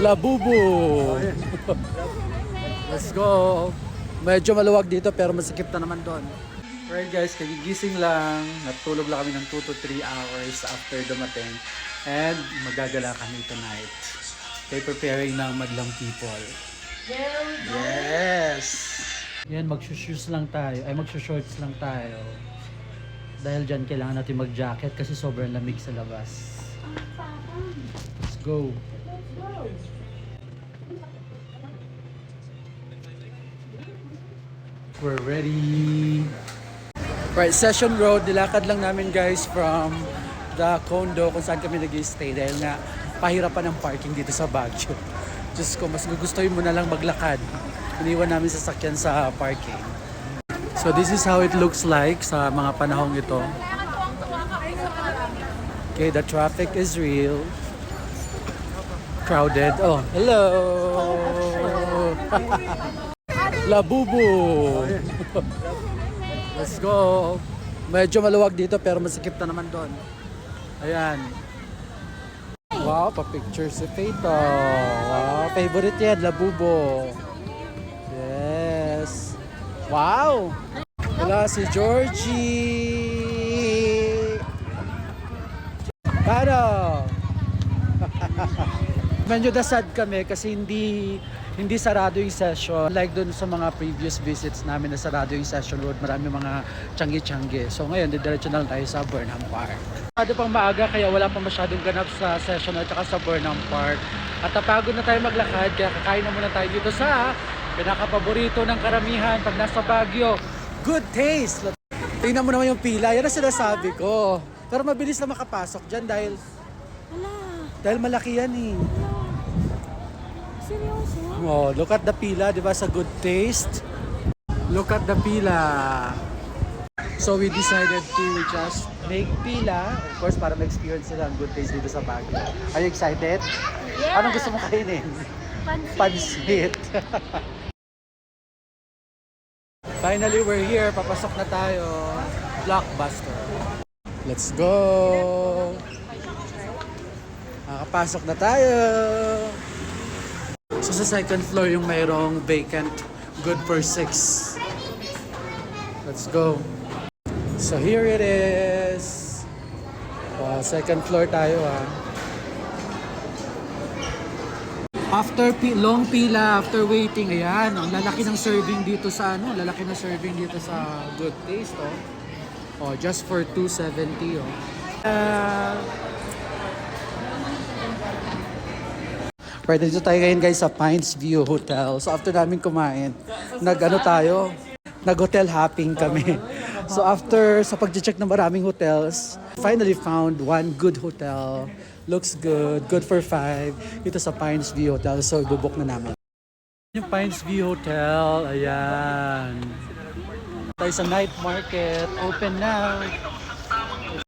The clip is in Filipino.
Labubu! Let's go! Medyo maluwag dito pero masikip na naman doon. Right guys, kagigising lang. Natulog lang kami ng 2 to 3 hours after dumating. And magagala kami tonight. Okay, preparing ng madlang people. Yes! Yan, magshushoes lang tayo. Ay, magshorts lang tayo. Dahil dyan kailangan natin mag-jacket kasi sobrang lamig sa labas. Let's go! We're ready! Right, Session Road. Nilakad lang namin guys from the condo kung saan kami nag-stay dahil nga pahirapan ng parking dito sa Baguio. Diyos ko, mas gugustuhin mo na lang maglakad. Iniwan namin sasakyan sa parking. So this is how it looks like sa mga panahong ito. Okay, the traffic is real. Crowded. Oh, hello! Labubu! Let's go! Medyo maluwag dito pero masikip na naman doon. Ayan. Wow, pa-picture si Feito. Wow, favorite yan, Labubo. Yes. Wow! Wala si Georgie! Paano? Medyo sad kami kasi hindi sarado yung session. Like dun sa mga previous visits namin na sarado yung session road, marami mga tiyanggi-tiyanggi. So ngayon, didiretso na lang tayo sa Burnham Park. Masyado pang maaga kaya wala pa masyadong ganap sa session at saka sa Burnham Park. At napagod na tayo maglakad kaya kakain na muna tayo dito sa pinaka-paborito ng karamihan pag nasa Baguio. Good taste! Tingnan mo naman yung pila, yan ang sinasabi ko. Pero mabilis na makapasok dyan dahil malaki yan eh. Seryoso? Oh, look at the pila, di ba, sa Good Taste? Look at the pila. So we decided to just make pila, of course, para ma-experience sila ang Good Taste dito sa Baguio. Are you excited? Yeah! Anong gusto mo kainin? Pansit. Finally, we're here. Papasok na tayo. Blockbuster. Let's go! Nakapasok na tayo! So sa second floor yung mayroong vacant, good for 6. Let's go. So here it is. Second floor tayo After long pila, after waiting, ayan, ang lalaki ng serving dito sa Good Taste, just for 270, Right, dito tayo ngayon guys sa Pines View Hotel. So after namin kumain, nag-hotel hopping kami. So after sa pag-check ng maraming hotels, finally found one good hotel. Looks good, good for 5. Dito sa Pines View Hotel. So ibubok na namin. Yung Pines View Hotel, ayan. Tayo sa night market, open now.